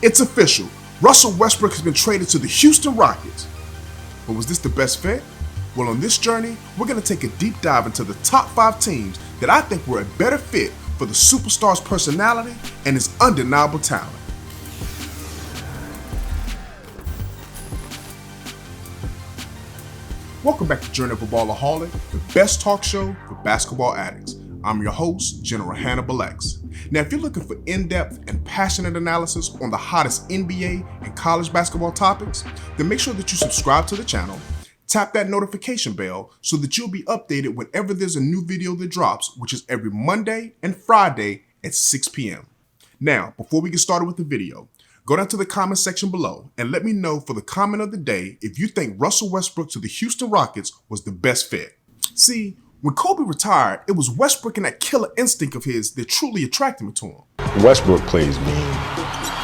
It's official. Russell Westbrook has been traded to the Houston Rockets. But was this the best fit? Well, on this journey, we're going to take a deep dive into the top 5 teams that I think were a better fit for the superstar's personality and his undeniable talent. Welcome back to Journey of a Ballaholic, the best talk show for basketball addicts. I'm your host, General Hannibal X. Now, if you're looking for in-depth and passionate analysis on the hottest NBA and college basketball topics, then make sure that you subscribe to the channel, tap that notification bell so that you'll be updated whenever there's a new video that drops, which is every Monday and Friday at 6 p.m. Now, before we get started with the video, go down to the comment section below and let me know for the comment of the day if you think Russell Westbrook to the Houston Rockets was the best fit. See, when Kobe retired, it was Westbrook and that killer instinct of his that truly attracted me to him. Westbrook plays mean.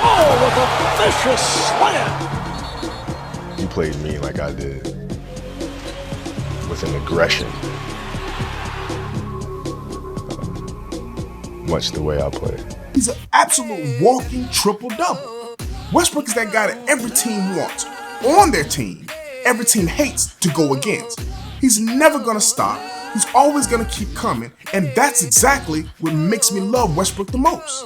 Oh, with a vicious slam! He played mean like I did, with an aggression, much the way I play. He's an absolute walking triple-double. Westbrook is that guy that every team wants on their team, every team hates to go against. He's never gonna stop. He's always gonna keep coming, and that's exactly what makes me love Westbrook the most.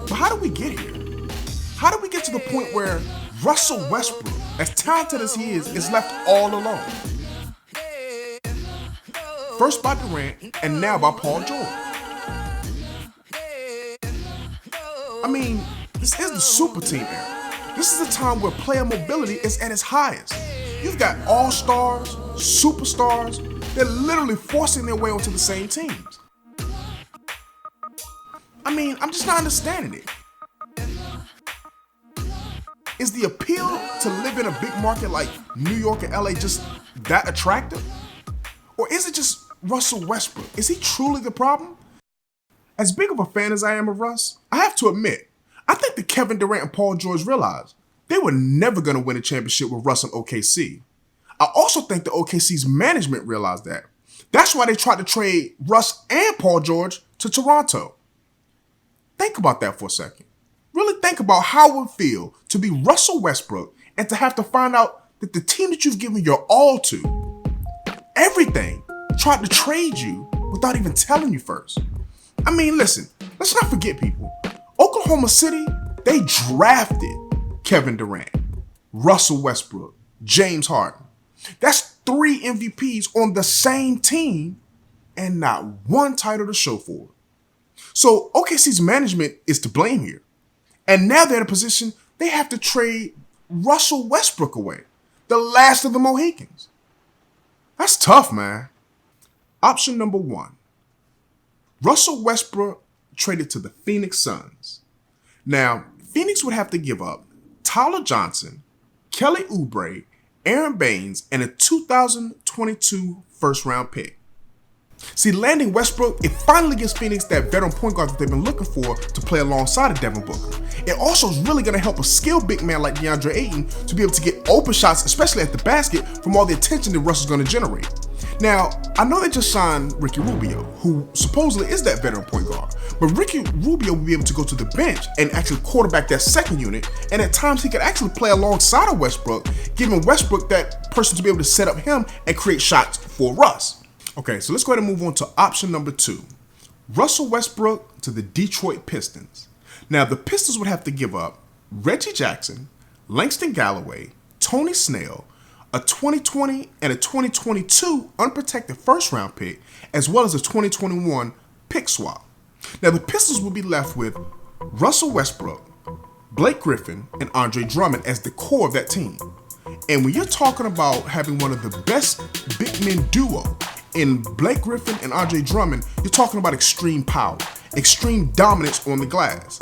But how do we get here? How do we get to the point where Russell Westbrook, as talented as he is left all alone? First by Durant, and now by Paul George. I mean, this is the super team era. This is a time where player mobility is at its highest. You've got all-stars, superstars, they're literally forcing their way onto the same teams. I mean, I'm just not understanding it. Is the appeal to live in a big market like New York and LA just that attractive? Or is it just Russell Westbrook? Is he truly the problem? As big of a fan as I am of Russ, I have to admit, I think that Kevin Durant and Paul George realized they were never going to win a championship with Russ and OKC. I also think the OKC's management realized that. That's why they tried to trade Russ and Paul George to Toronto. Think about that for a second. Really think about how it would feel to be Russell Westbrook and to have to find out that the team that you've given your all to, everything, tried to trade you without even telling you first. I mean, listen, let's not forget, people. Oklahoma City, they drafted Kevin Durant, Russell Westbrook, James Harden. That's 3 MVPs on the same team and not one title to show for it. So OKC's management is to blame here. And now they're in a position they have to trade Russell Westbrook away, the last of the Mohicans. That's tough, man. Option number 1. Russell Westbrook traded to the Phoenix Suns. Now, Phoenix would have to give up Tyler Johnson, Kelly Oubre, Aaron Baines, and a 2022 first-round pick. See, landing Westbrook, it finally gives Phoenix that veteran point guard that they've been looking for to play alongside of Devin Booker. It also is really going to help a skilled big man like DeAndre Ayton to be able to get open shots, especially at the basket, from all the attention that Russ is going to generate. Now, I know they just signed Ricky Rubio, who supposedly is that veteran point guard, but Ricky Rubio will be able to go to the bench and actually quarterback that second unit, and at times he could actually play alongside of Westbrook, giving Westbrook that person to be able to set up him and create shots for Russ. Okay, so let's go ahead and move on to option number 2. Russell Westbrook to the Detroit Pistons. Now, the Pistons would have to give up Reggie Jackson, Langston Galloway, Tony Snell, a 2020 and a 2022 unprotected first-round pick, as well as a 2021 pick swap. Now, the Pistons will be left with Russell Westbrook, Blake Griffin, and Andre Drummond as the core of that team. And when you're talking about having one of the best big men duo in Blake Griffin and Andre Drummond, you're talking about extreme power, extreme dominance on the glass.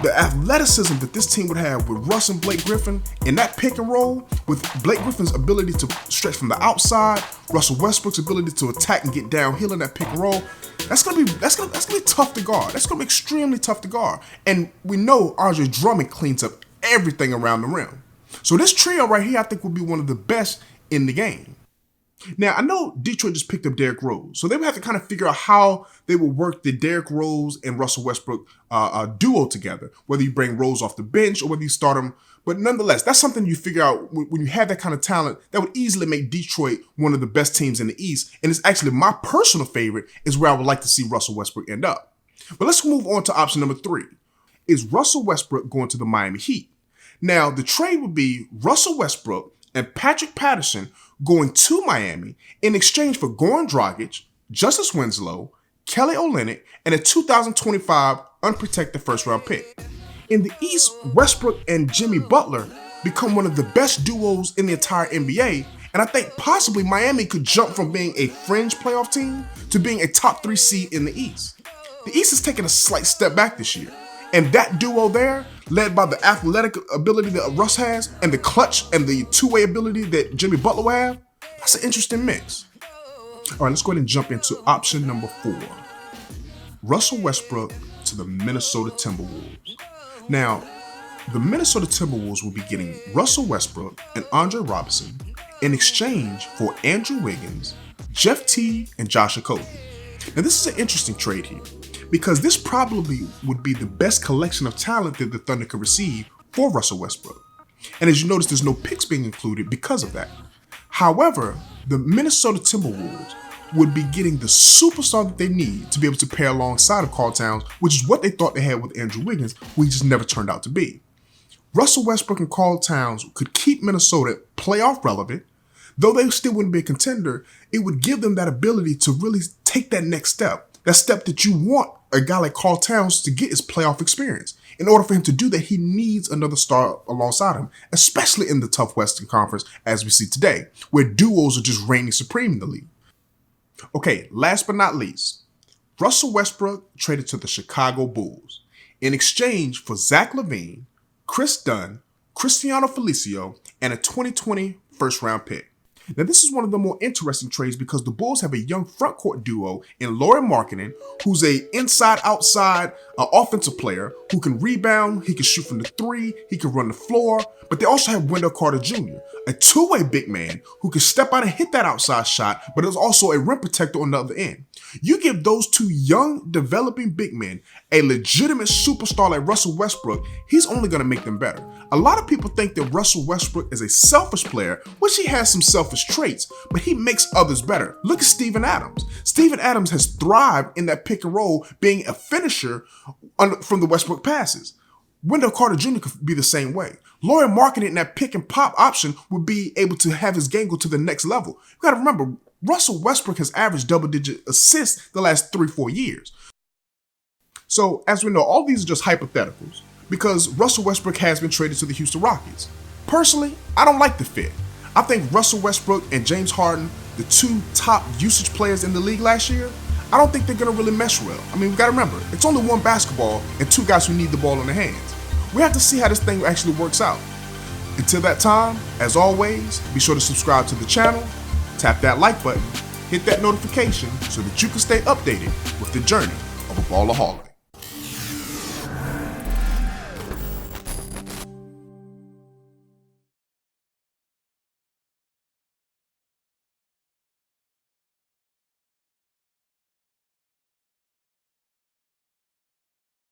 The athleticism that this team would have with Russ and Blake Griffin in that pick and roll, with Blake Griffin's ability to stretch from the outside, Russell Westbrook's ability to attack and get downhill in that pick and roll, that's gonna be tough to guard. That's gonna be extremely tough to guard. And we know Andre Drummond cleans up everything around the rim. So this trio right here, I think, will be one of the best in the game. Now, I know Detroit just picked up Derrick Rose, so they would have to kind of figure out how they will work the Derrick Rose and Russell Westbrook duo together, whether you bring Rose off the bench or whether you start him. But nonetheless, that's something you figure out when you have that kind of talent that would easily make Detroit one of the best teams in the East. And it's actually my personal favorite is where I would like to see Russell Westbrook end up. But let's move on to option number 3. Is Russell Westbrook going to the Miami Heat? Now, the trade would be Russell Westbrook and Patrick Patterson going to Miami in exchange for Goran Dragic, Justice Winslow, Kelly Olynyk, and a 2025 unprotected first-round pick. In the East, Westbrook and Jimmy Butler become one of the best duos in the entire NBA, and I think possibly Miami could jump from being a fringe playoff team to being a top 3 seed in the East. The East has taken a slight step back this year, and that duo there, led by the athletic ability that Russ has and the clutch and the two-way ability that Jimmy Butler will have, that's an interesting mix. All right, let's go ahead and jump into option number 4. Russell Westbrook to the Minnesota Timberwolves. Now, the Minnesota Timberwolves will be getting Russell Westbrook and Andre Robertson in exchange for Andrew Wiggins, Jeff Teague, and Josh Okogie. Now, this is an interesting trade here, because this probably would be the best collection of talent that the Thunder could receive for Russell Westbrook. And as you notice, there's no picks being included because of that. However, the Minnesota Timberwolves would be getting the superstar that they need to be able to pair alongside of Karl Towns, which is what they thought they had with Andrew Wiggins, who he just never turned out to be. Russell Westbrook and Karl Towns could keep Minnesota playoff relevant. Though they still wouldn't be a contender, it would give them that ability to really take that next step. That step that you want a guy like Karl Towns to get is playoff experience. In order for him to do that, he needs another star alongside him, especially in the tough Western Conference as we see today, where duos are just reigning supreme in the league. Okay, last but not least, Russell Westbrook traded to the Chicago Bulls in exchange for Zach LaVine, Chris Dunn, Cristiano Felicio, and a 2020 first-round pick. Now, this is one of the more interesting trades because the Bulls have a young frontcourt duo in Lauri Markkanen, who's a inside-outside offensive player who can rebound, he can shoot from the 3, he can run the floor, but they also have Wendell Carter Jr., a two-way big man who can step out and hit that outside shot, but is also a rim protector on the other end. You give those two young, developing big men a legitimate superstar like Russell Westbrook, he's only going to make them better. A lot of people think that Russell Westbrook is a selfish player, which he has some selfish traits, but he makes others better. Look at Steven Adams. Steven Adams has thrived in that pick and roll, being a finisher from the Westbrook passes. Wendell Carter Jr. could be the same way. Lauri Markkanen in that pick and pop option would be able to have his game go to the next level. You got to remember, Russell Westbrook has averaged double-digit assists the last 3-4 years. So, as we know, all these are just hypotheticals because Russell Westbrook has been traded to the Houston Rockets. Personally, I don't like the fit. I think Russell Westbrook and James Harden, the two top usage players in the league last year, I don't think they're going to really mesh well. I mean, we got to remember, it's only one basketball and two guys who need the ball in their hands. We have to see how this thing actually works out. Until that time, as always, be sure to subscribe to the channel, tap that like button, hit that notification so that you can stay updated with the journey of a Ballaholic.